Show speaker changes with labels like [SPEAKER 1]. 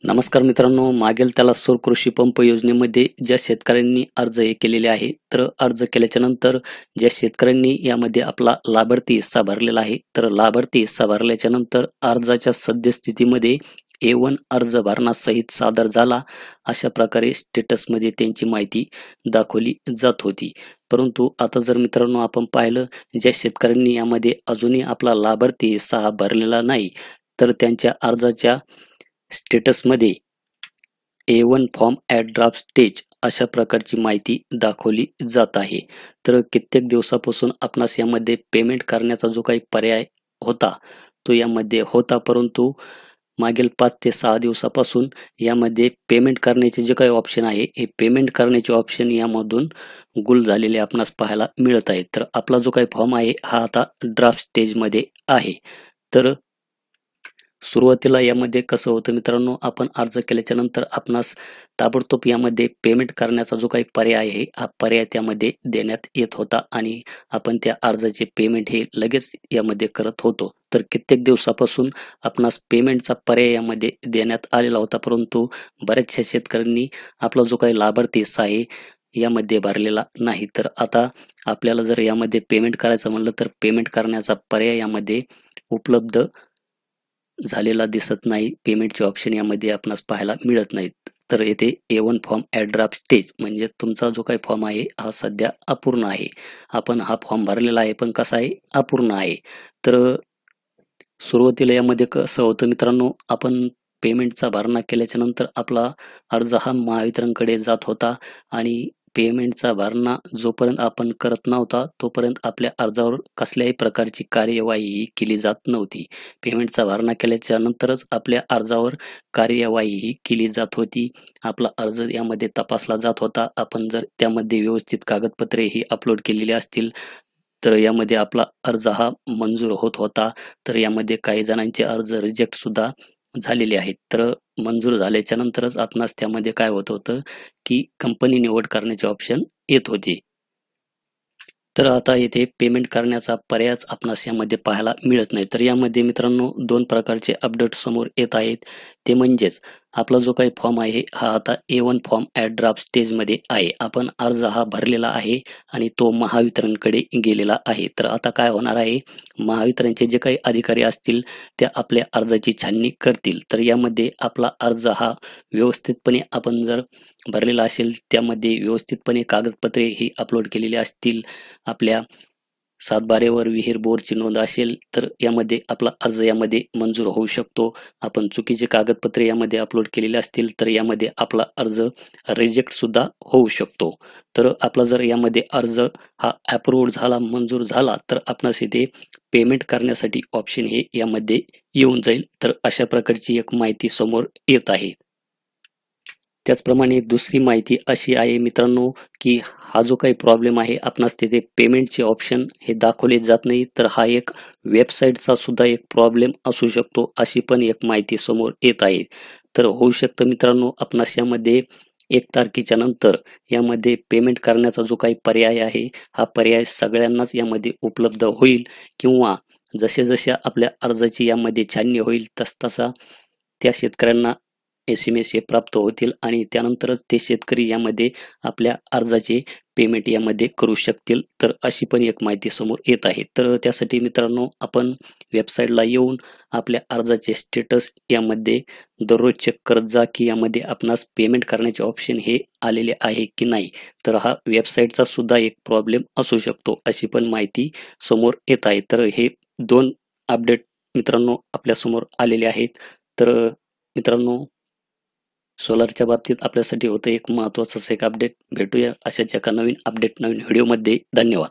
[SPEAKER 1] नमस्कार मित्रांनो, मागेल त्याला सौर कृषी पंप योजनेमध्ये ज्या शेतकऱ्यांनी अर्ज केलेले आहे, तर अर्ज केल्याच्या नंतर ज्या शेतकऱ्यांनी यामध्ये आपला लाभार्थी हिस्सा भरलेला आहे, तर लाभार्थी हिस्सा भरल्याच्या नंतर अर्जाच्या सद्यस्थितीमध्ये A1 अर्ज भरणा सहित सादर झाला, अशा प्रकारे स्टेटसमध्ये त्यांची माहिती दाखवली जात होती. परंतु आता जर मित्रांनो आपण पाहिलं, ज्या शेतकऱ्यांनी यामध्ये अजूनही आपला लाभार्थी हिस्सा हा भरलेला नाही, तर त्यांच्या अर्जाच्या स्टेटसमध्ये A1 form at draft stage अशा प्रकारची माहिती दाखवली जात आहे. तर कित्येक दिवसापासून आपणास यामध्ये पेमेंट करण्याचा जो काही पर्याय होता, तो यामध्ये होता. परंतु मागील 5 ते 6 दिवसापासून यामध्ये पेमेंट करण्याचे जे काही ऑप्शन आहे, हे पेमेंट करण्याचे ऑप्शन यामधून गुल झालेले आपणास पाहायला मिळत आहे. तर आपला जो काही फॉर्म आहे, हा आता ड्राफ्ट स्टेजमध्ये आहे. तर सुरुवातीला यामध्ये कसं होतं मित्रांनो, आपण अर्ज केल्याच्या नंतर आपणास ताबडतोब यामध्ये पेमेंट करण्याचा जो काही पर्याय आहे, हा पर्याय त्यामध्ये देण्यात येत होता आणि आपण त्या अर्जाचे पेमेंट हे लगेच यामध्ये करत होतो. तर कित्येक दिवसापासून आपणास पेमेंटचा पर्याय यामध्ये देण्यात आलेला होता, परंतु बऱ्याचशा शेतकऱ्यांनी आपला जो काही लाभार्थी हिस्सा आहे यामध्ये भरलेला नाही. तर आता आपल्याला जर यामध्ये पेमेंट करायचं म्हणलं, तर पेमेंट करण्याचा पर्याय यामध्ये उपलब्ध झालेला दिसत नाही. पेमेंटचे ऑप्शन यामध्ये आपणास पाहायला मिळत नाहीत. तर येथे A1 form at draft stage म्हणजे तुमचा जो काही फॉर्म आहे, हा सध्या अपूर्ण आहे. आपण हा फॉर्म भरलेला आहे, पण कसा आहे, अपूर्ण आहे. तर सुरुवातीला यामध्ये कसं होतं मित्रांनो, आपण पेमेंटचा भरणा केल्याच्या नंतर आपला अर्ज हा महावितरणकडे जात होता आणि पेमेंटचा भरणा जोपर्यंत आपण करत नव्हता, तोपर्यंत आपल्या अर्जावर कसल्याही प्रकारची कार्यवाही ही केली जात नव्हती. पेमेंटचा भरणा केल्याच्या नंतरच आपल्या अर्जावर कार्यवाही ही केली जात होती. आपला अर्ज यामध्ये तपासला जात होता. आपण जर त्यामध्ये व्यवस्थित कागदपत्रे ही अपलोड केलेली असतील, तर यामध्ये आपला अर्ज हा मंजूर होत होता. तर यामध्ये काही जणांचे अर्ज रिजेक्ट सुद्धा झालेले आहेत. तर मंजूर झाल्याच्या नंतरच आपणास त्यामध्ये काय होत होतं, की कंपनी निवड करण्याचे ऑप्शन येत होते. तर आता येथे पेमेंट करण्याचा पर्यायच आपणास यामध्ये पाहायला मिळत नाही. तर यामध्ये मित्रांनो 2 प्रकारचे अपडेट समोर येत आहेत. ते म्हणजेच आपला जो काही फॉर्म आहे, हा आता A1 फॉर्म ॲट ड्राफ्ट स्टेजमध्ये आहे. आपण अर्ज हा भरलेला आहे आणि तो महावितरणकडे गेलेला आहे. तर आता काय होणार आहे, महावितरणचे जे काही अधिकारी असतील, त्या आपल्या अर्जाची छाननी करतील. तर यामध्ये आपला अर्ज हा व्यवस्थितपणे आपण जर भरलेला असेल, त्यामध्ये व्यवस्थितपणे कागदपत्रे ही अपलोड केलेली असतील, आपल्या सातबाऱ्यावर विहीर बोरची नोंद असेल, तर यामध्ये आपला अर्ज यामध्ये मंजूर होऊ शकतो. आपण चुकीचे कागदपत्रे यामध्ये अपलोड केलेले असतील, तर यामध्ये आपला अर्ज रिजेक्ट सुद्धा होऊ शकतो. तर आपला जर यामध्ये अर्ज हा अप्रूव्ड झाला, मंजूर झाला, तर आपणास इथे पेमेंट करण्यासाठी ऑप्शन हे यामध्ये येऊन जाईल. तर अशा प्रकारची एक माहिती समोर येत आहे. त्याचप्रमाणे दुसरी माहिती अशी आहे मित्रांनो, की हा जो काही प्रॉब्लेम आहे, आपणास तिथे पेमेंटचे ऑप्शन हे दाखवले जात नाही. तर हा एक वेबसाईटचा सुद्धा एक प्रॉब्लेम असू शकतो, अशी पण एक माहिती समोर येत आहे. तर होऊ शकतं मित्रांनो, आपणास यामध्ये 1 तारखेच्या नंतर यामध्ये पेमेंट करण्याचा जो काही पर्याय आहे, हा पर्याय सगळ्यांनाच यामध्ये उपलब्ध होईल किंवा जसे आपल्या अर्जाची यामध्ये छाननी होईल, तसतसा त्या शेतकऱ्यांना SMS हे प्राप्त होतील आणि त्यानंतरच ते शेतकरी यामध्ये आपल्या अर्जाचे पेमेंट यामध्ये करू शकतील. तर अशी पण एक माहिती समोर येत आहे. तर त्यासाठी मित्रांनो, आपण वेबसाईटला येऊन आपल्या अर्जाचे स्टेटस यामध्ये दररोज चेक करत जा, की यामध्ये आपणास पेमेंट करण्याचे ऑप्शन हे आलेले आहे की नाही. तर हा वेबसाईटचा सुद्धा एक प्रॉब्लेम असू शकतो, अशी पण माहिती समोर येत आहे. तर हे 2 अपडेट मित्रांनो आपल्यासमोर आलेले आहेत. तर मित्रांनो, सोलारच्या बाबतीत आपल्यासाठी होतं एक महत्त्वाचं एक अपडेट. भेटूया अशाच एका नवीन अपडेट, नवीन व्हिडिओमध्ये. धन्यवाद.